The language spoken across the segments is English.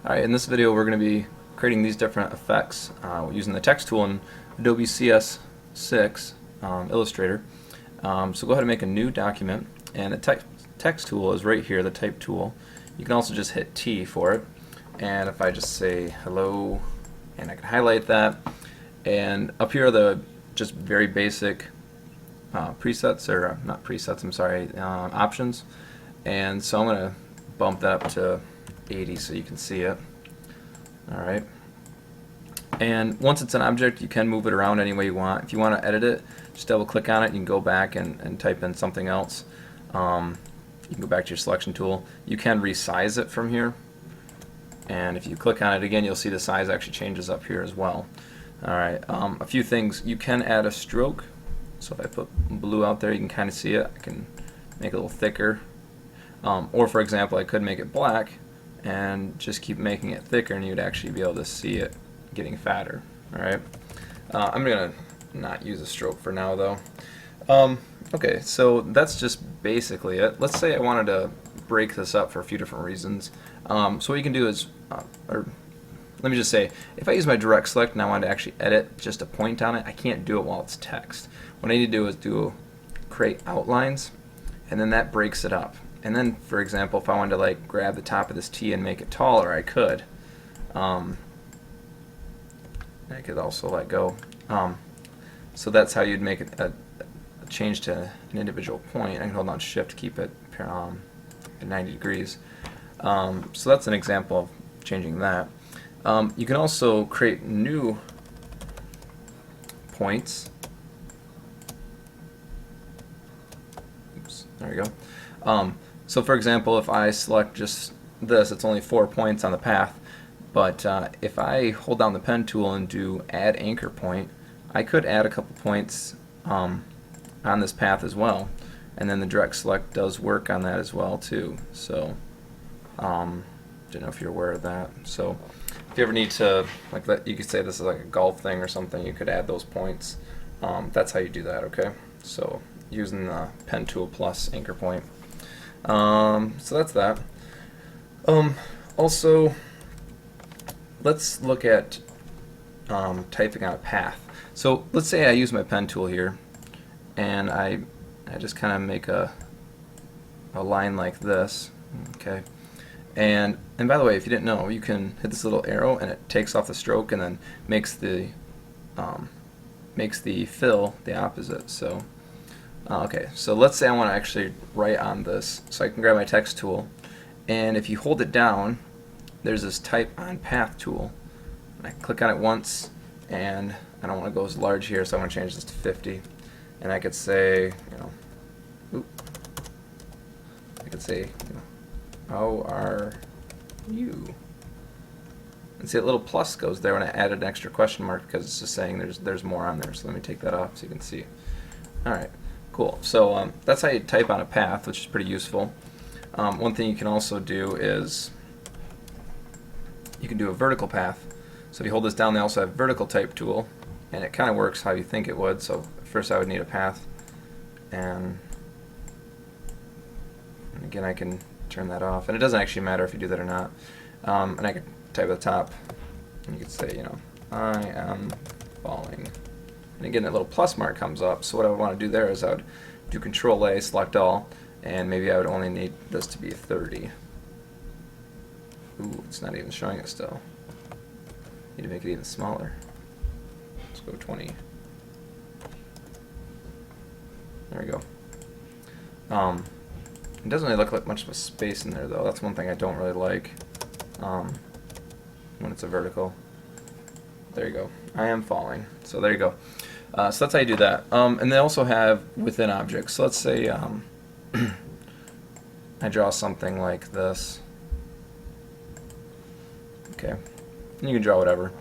Alright, in this video we're going to be creating these different effects using the text tool in Adobe CS6 Illustrator. So go ahead and make a new document, and the text tool is right here, the type tool. You can also just hit T for it, and if I just say hello, and I can highlight that, and up here are the just very basic presets, or not presets, I'm sorry, options. And so I'm going to bump that up to 80 so you can see it. Alright. And once it's an object, you can move it around any way you want. If you want to edit it, just double click on it. You can go back and type in something else. You can go back to your selection tool. You can resize it from here. And if you click on it again, you'll see the size actually changes up here as well. Alright. A few things. You can add a stroke. So if I put blue out there, you can kind of see it. I can make it a little thicker. Or for example, I could make it black and just keep making it thicker, and you'd actually be able to see it getting fatter. Alright, I'm going to not use a stroke for now though. Okay, so that's just basically it. Let's say I wanted to break this up for a few different reasons. So what you can do is, or let me just say, if I use my direct select and I want to actually edit just a point on it, I can't do it while it's text. What I need to do is create outlines, and then that breaks it up. And then, for example, if I wanted to like grab the top of this T and make it taller, I could. I could also let go. So that's how you'd make it a change to an individual point. I can hold down Shift to keep it at 90 degrees. So that's an example of changing that. You can also create new points. Oops, there we go. So for example, if I select just this, it's only 4 points on the path, but if I hold down the pen tool and do add anchor point, I could add a couple points on this path as well, and then the direct select does work on that as well too. So don't know if you're aware of that. So if you ever need to, like, you could say this is like a golf thing or something, you could add those points. That's how you do that. Okay, so using the pen tool plus anchor point. So that's that. Also, let's look at typing on a path. So let's say I use my pen tool here, and I just kind of make a line like this. Okay, and by the way, if you didn't know, you can hit this little arrow and it takes off the stroke and then makes the fill the opposite. So okay, so let's say I want to actually write on this, so I can grab my text tool, and if you hold it down, there's this type on path tool. I click on it once, and I don't want to go as large here, so I want to change this to 50, and I could say, how are you? And see, that little plus goes there when I added an extra question mark because it's just saying there's more on there. So let me take that off so you can see. All right. Cool. So that's how you type on a path, which is pretty useful. One thing you can also do is you can do a vertical path. So if you hold this down, they also have vertical type tool, and it kind of works how you think it would. So first I would need a path, and again I can turn that off, and it doesn't actually matter if you do that or not. And I could type at the top, and you could say, I am falling. And again, that little plus mark comes up. So what I would want to do there is I would do Control A, select all, and maybe I would only need this to be 30. Ooh, it's not even showing it still. Need to make it even smaller. Let's go 20. There we go. It doesn't really look like much of a space in there though. That's one thing I don't really like when it's a vertical. There you go. I am falling. So there you go. So that's how you do that. And they also have within objects. So let's say I draw something like this. Okay. And you can draw whatever.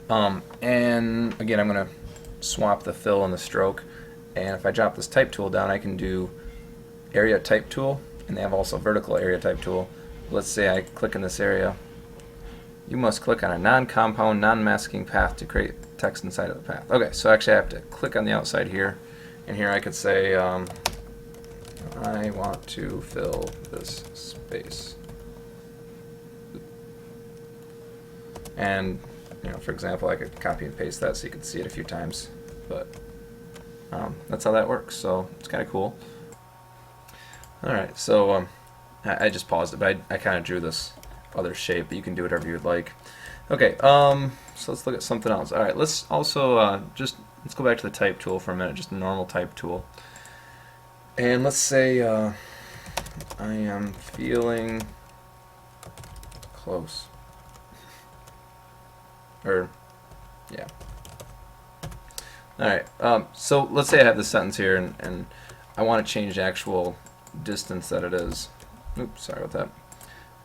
And again, I'm going to swap the fill and the stroke. And if I drop this type tool down, I can do area type tool. And they have also vertical area type tool. Let's say I click in this area. You must click on a non-compound, non-masking path to create text inside of the path. Okay, so actually I have to click on the outside here, and here I could say I want to fill this space. And for example, I could copy and paste that so you can see it a few times. But that's how that works. So it's kind of cool. All right, so I just paused it, but I kind of drew this other shape, but you can do whatever you'd like. Okay, so let's look at something else. All right, let's also let's go back to the type tool for a minute, just a normal type tool. And let's say I am feeling close. Or, yeah. All right, so let's say I have this sentence here, and I want to change the actual distance that it is. Oops, sorry about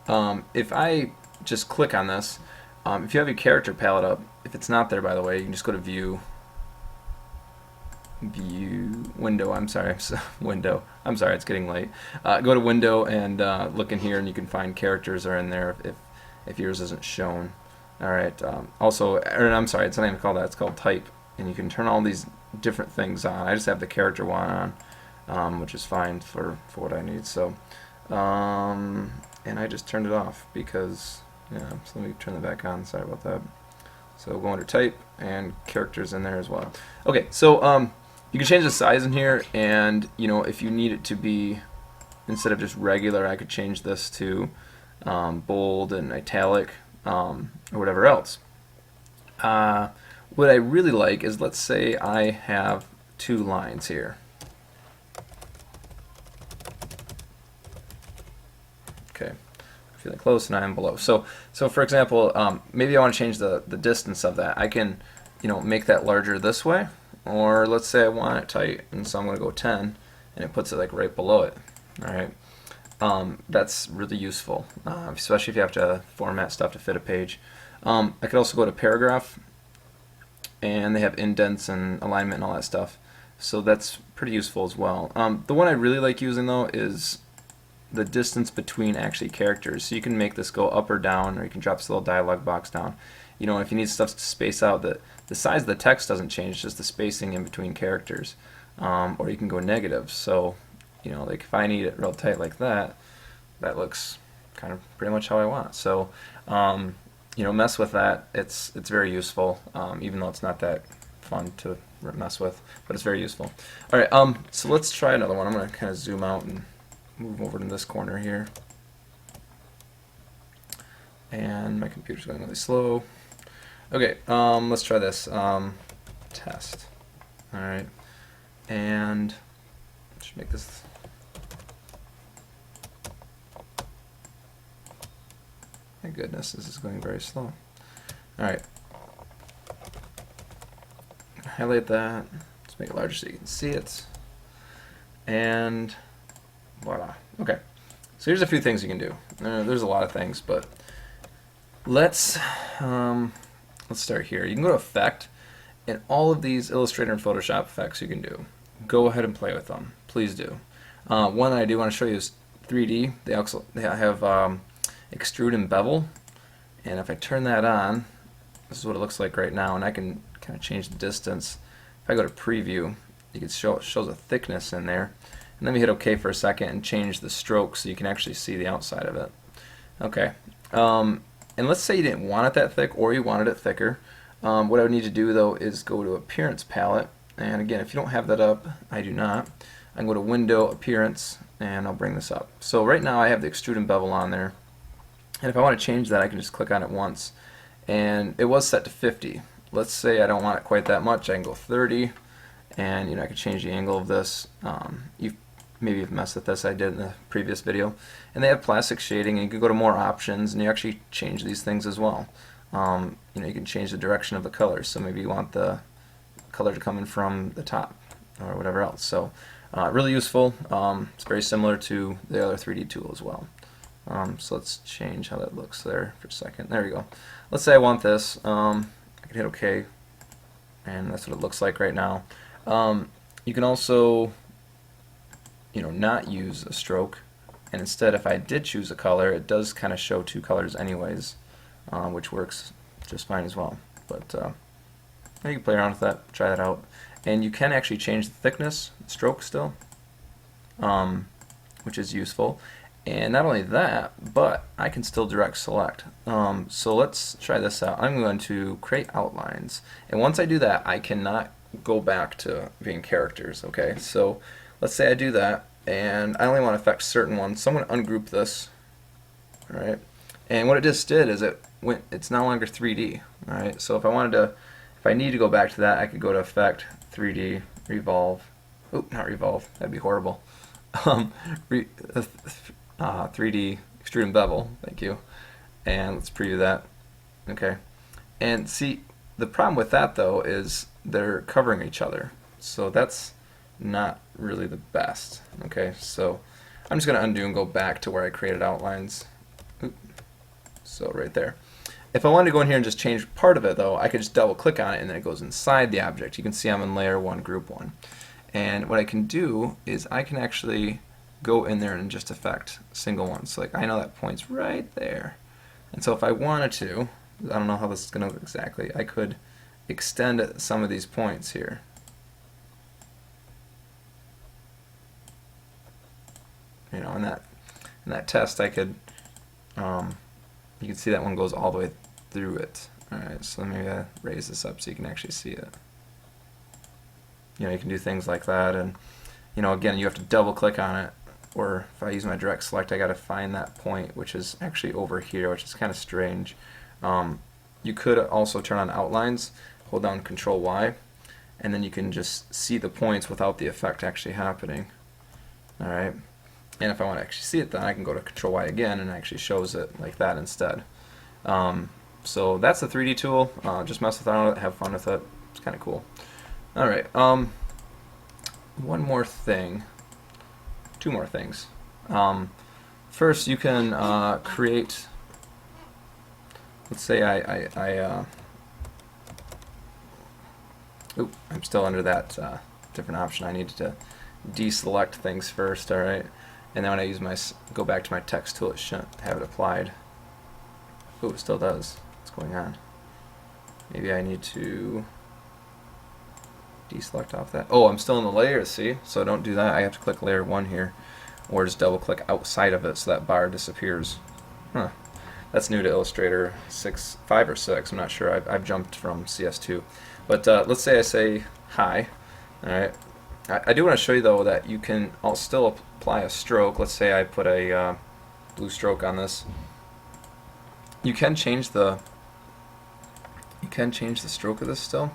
that. If I just click on this, if you have your character palette up, if it's not there, by the way, you can just go to View, Window. I'm sorry, Window. I'm sorry, it's getting late. Go to Window and look in here, and you can find characters are in there if yours isn't shown. All right. Also, I'm sorry, it's not even called that. It's called Type, and you can turn all these different things on. I just have the character one on, which is fine for what I need. So, and I just turned it off because. Yeah, so let me turn that back on. Sorry about that. So go under Type and characters in there as well. Okay, so you can change the size in here, and if you need it to be, instead of just regular, I could change this to bold and italic or whatever else. What I really like is, let's say I have 2 lines here. Okay. Feeling close and I am below. So for example, maybe I want to change the distance of that. I can, make that larger this way, or let's say I want it tight, and so I'm going to go 10, and it puts it like right below it. All right, that's really useful, especially if you have to format stuff to fit a page. I could also go to paragraph, and they have indents and alignment and all that stuff. So that's pretty useful as well. The one I really like using though is the distance between actually characters. So you can make this go up or down, or you can drop this little dialog box down. If you need stuff to space out, the size of the text doesn't change, just the spacing in between characters. Or you can go negative. So, like if I need it real tight like that, that looks kind of pretty much how I want. So, mess with that. It's very useful, even though it's not that fun to mess with, but it's very useful. All right, so let's try another one. I'm going to kind of zoom out and move over to this corner here. And my computer's going really slow. Okay, let's try this. Test. All right, and should make this. My goodness, this is going very slow. All right, highlight that. Let's make it larger so you can see it. And voila. Okay, so here's a few things you can do. There's a lot of things, but let's start here. You can go to Effect, and all of these Illustrator and Photoshop effects you can do. Go ahead and play with them. Please do. One I do want to show you is 3D. They have Extrude and Bevel, and if I turn that on, this is what it looks like right now, and I can kind of change the distance. If I go to Preview, you can it shows a thickness in there. And then we hit OK for a second and change the stroke so you can actually see the outside of it. Okay, and let's say you didn't want it that thick, or you wanted it thicker. What I would need to do though is go to Appearance Palette, and again, if you don't have that up, I do not. I can go to Window, Appearance, and I'll bring this up. So right now I have the Extrude and Bevel on there, and if I want to change that, I can just click on it once, and it was set to 50. Let's say I don't want it quite that much. I can go 30, and I can change the angle of this. Maybe you've messed with this, I did in the previous video. And they have plastic shading, and you can go to more options, and you actually change these things as well. You can change the direction of the colors, so maybe you want the color to come in from the top or whatever else. So really useful. It's very similar to the other 3D tool as well. So let's change how that looks there for a second. There we go. Let's say I want this. I can hit OK, and that's what it looks like right now. You can also not use a stroke, and instead, if I did choose a color, it does kind of show 2 colors anyways, which works just fine as well. But you can play around with that, try that out, and you can actually change the thickness, stroke still, which is useful. And not only that, but I can still direct select. So let's try this out. I'm going to create outlines. And once I do that, I cannot go back to being characters. Okay, so let's say I do that, and I only want to affect certain ones. So I'm going to ungroup this. All right, and what it just did is it's no longer 3D. All right, so if I need to go back to that, I could go to Effect, 3D, Revolve. Oh, not Revolve. That'd be horrible. 3D Extrude Bevel, thank you. And let's preview that. Okay. And see, the problem with that though is they're covering each other. So that's not really the best. Okay, so I'm just going to undo and go back to where I created outlines. Oop. So right there. If I wanted to go in here and just change part of it though, I could just double click on it and then it goes inside the object. You can see I'm in layer 1, group 1. And what I can do is I can actually go in there and just affect single ones. So like I know that point's right there. And so if I wanted to, I don't know how this is going to look exactly, I could extend some of these points here. You know, in that test I could, you can see that one goes all the way through it. Alright, so maybe I raise this up so you can actually see it. You know, you can do things like that, and you know, again, you have to double click on it, or if I use my direct select, I got to find that point, which is actually over here, which is kind of strange. You could also turn on outlines, hold down Control Y, and then you can just see the points without the effect actually happening. Alright, and if I want to actually see it, then I can go to Control Y again, and it actually shows it like that instead. So that's the 3D tool. Just mess with it, have fun with it. It's kind of cool. Alright, one more thing. Two more things. First, you can create, let's say I'm still under that different option. I needed to deselect things first, alright? And then when I use go back to my text tool, it shouldn't have it applied. Oh, it still does. What's going on? Maybe I need to deselect off that. Oh, I'm still in the layers, see? So don't do that. I have to click layer 1 here, or just double click outside of it so that bar disappears. Huh. That's new to Illustrator 5 or 6. I'm not sure. I've jumped from CS2. But let's say I say hi. Alright. I do want to show you though that you can still apply a stroke. Let's say I put a blue stroke on this. You can change the stroke of this still.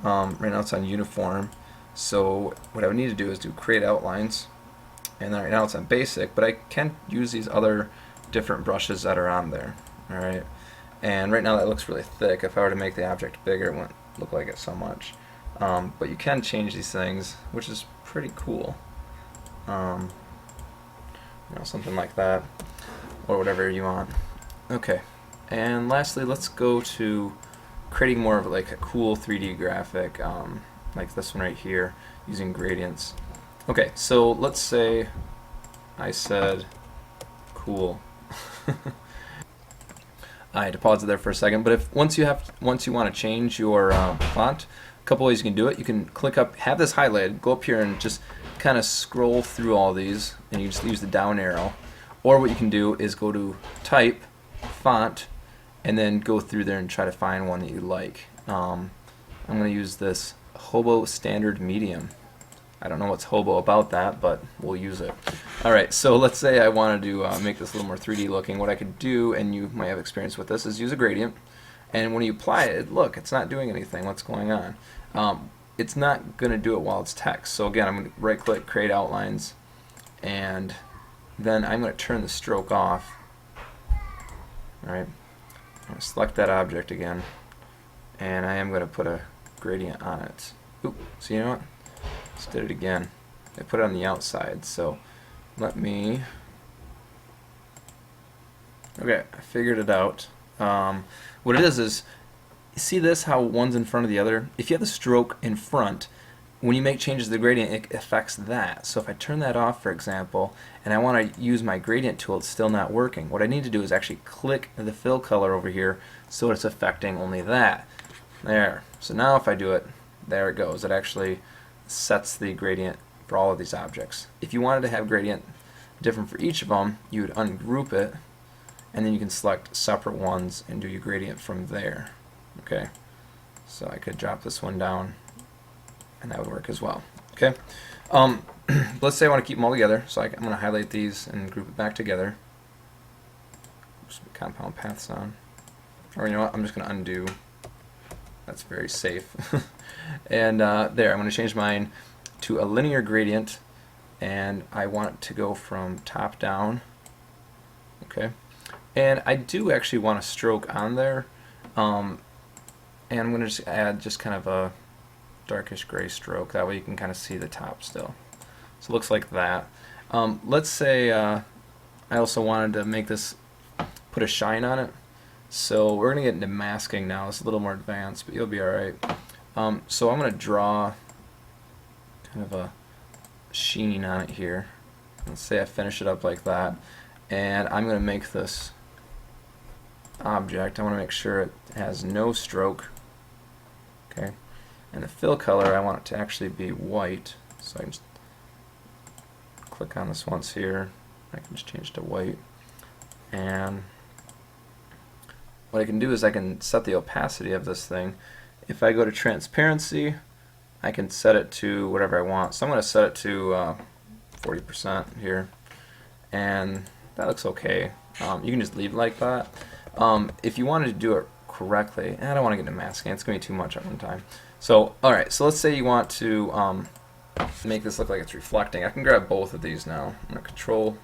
Right now it's on uniform, so what I would need to do is create outlines, and then right now it's on basic, but I can use these other different brushes that are on there. Alright, and right now that looks really thick. If I were to make the object bigger, it wouldn't look like it so much. But you can change these things, which is pretty cool. You know, something like that, or whatever you want. Okay, and lastly, let's go to creating more of like a cool 3D graphic, like this one right here, using gradients. Okay, so let's say I said cool. I had to pause it there for a second, but once you want to change your font, a couple ways you can do it. You can click up, have this highlighted, go up here and just kind of scroll through all these, and you just use the down arrow. Or what you can do is go to Type, Font, and then go through there and try to find one that you like. I'm going to use this Hobo Standard Medium. I don't know what's hobo about that, but we'll use it. Alright, so let's say I wanted to make this a little more 3D looking. What I could do, and you might have experience with this, is use a gradient. And when you apply it, look, it's not doing anything. What's going on? It's not going to do it while it's text. So again, I'm going to right click, create outlines, and then I'm going to turn the stroke off. Alright. I'm going to select that object again, and I am going to put a gradient on it. Oop, so you know what? Let's do it again. I put it on the outside, so let me... Okay, I figured it out. What it is see this, how one's in front of the other? If you have the stroke in front, when you make changes to the gradient, it affects that. So if I turn that off, for example, and I want to use my gradient tool, it's still not working. What I need to do is actually click the fill color over here so it's affecting only that. There. So now if I do it, there it goes. It actually sets the gradient for all of these objects. If you wanted to have gradient different for each of them, you would ungroup it, and then you can select separate ones and do your gradient from there. Okay, so I could drop this one down, and that would work as well. Okay, let's say I want to keep them all together, so I'm going to highlight these and group it back together. Just compound paths on, or you know what? I'm just going to undo. That's very safe. And there, I'm going to change mine to a linear gradient, and I want it to go from top down. Okay, and I do actually want a stroke on there, and I'm going to just add just kind of a darkish gray stroke. That way you can kind of see the top still. So it looks like that. Let's say I also wanted to make this, put a shine on it. So we're going to get into masking now. It's a little more advanced, but you'll be alright. So I'm going to draw kind of a sheen on it here. Let's say I finish it up like that, and I'm going to make this object, I want to make sure it has no stroke. Okay, and the fill color, I want it to actually be white, so I can just click on this once here. I can just change to white, and what I can do is I can set the opacity of this thing. If I go to transparency, I can set it to whatever I want. So I'm going to set it to 40% here, and that looks okay. You can just leave it like that. If you wanted to do it correctly, and I don't want to get into masking, it's going to be too much at one time. So, alright, so let's say you want to make this look like it's reflecting. I can grab both of these now. I'm going to Control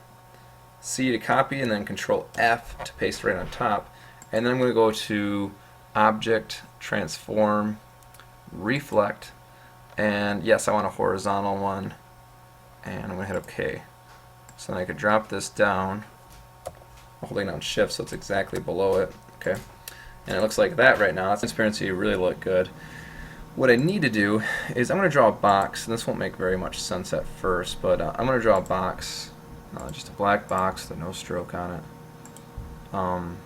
C to copy, and then Control F to paste right on top. And then I'm going to go to Object, Transform, Reflect, and yes, I want a horizontal one, and I'm going to hit OK. So then I could drop this down, holding down Shift so it's exactly below it. Okay, and it looks like that right now. That transparency really look good. What I need to do is I'm going to draw a box, and this won't make very much sense at first, but I'm going to draw a box, just a black box with no stroke on it. I'm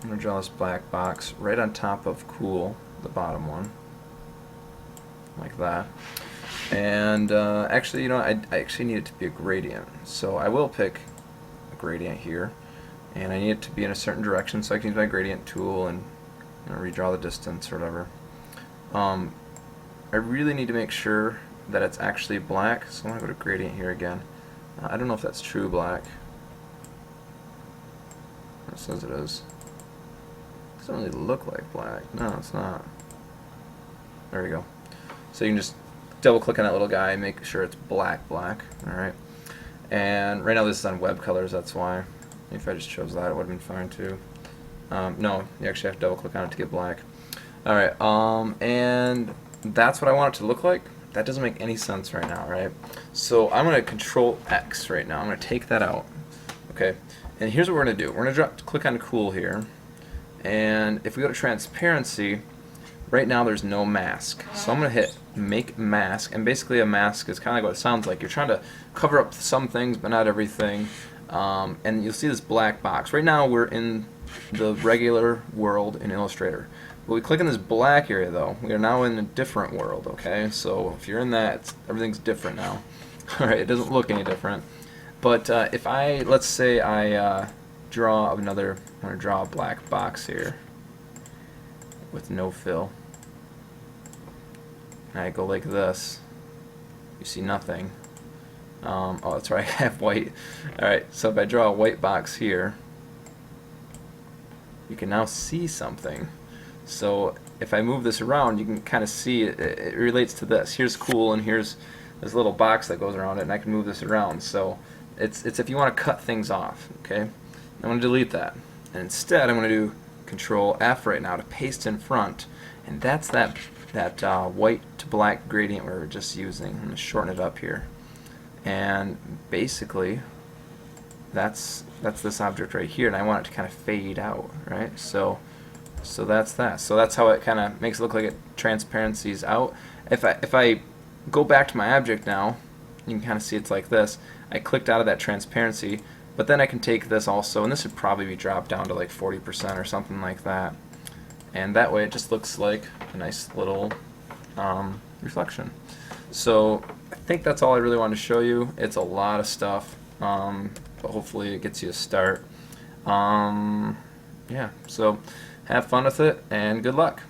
going to draw this black box right on top of cool, the bottom one, like that. And actually, you know, I actually need it to be a gradient, so I will pick a gradient here, and I need it to be in a certain direction, so I can use my gradient tool and redraw the distance or whatever. I really need to make sure that it's actually black, so I'm going to go to gradient here again. I don't know if that's true black. It says it is. It doesn't really look like black. No, it's not. There we go. So you can just double click on that little guy and make sure it's black. Alright. And right now this is on web colors, that's why. If I just chose that, it would have been fine too. No, you actually have to double click on it to get black. Alright, and that's what I want it to look like. That doesn't make any sense right now, right? So I'm going to Control X right now. I'm going to take that out. Okay, and here's what we're going to do. We're going to click on Cool here, and if we go to Transparency, right now there's no mask. So I'm going to hit Make Mask, and basically a mask is kind of like what it sounds like. You're trying to cover up some things, but not everything. And you'll see this black box. Right now we're in the regular world in Illustrator. When we click in this black area though, we are now in a different world, okay? So if you're in that, everything's different now. Alright, it doesn't look any different. But if I, let's say I draw another, I'm going to draw a black box here with no fill. And I go like this, you see nothing. Oh, that's right, I have white. Alright, so if I draw a white box here, you can now see something. So if I move this around, you can kind of see it relates to this. Here's cool, and here's this little box that goes around it, and I can move this around. So it's if you want to cut things off. Okay, I'm going to delete that, and instead I'm going to do Control F right now to paste in front, and that's that white to black gradient we were just using. I'm going to shorten it up here, and basically that's this object right here, and I want it to kind of fade out, right? So that's that. So that's how it kind of makes it look like it transparencies out. If I go back to my object now, you can kind of see it's like this. I clicked out of that transparency, but then I can take this also, and this would probably be dropped down to like 40% or something like that. And that way it just looks like a nice little reflection. So I think that's all I really wanted to show you. It's a lot of stuff, but hopefully it gets you a start. Yeah, so have fun with it and good luck.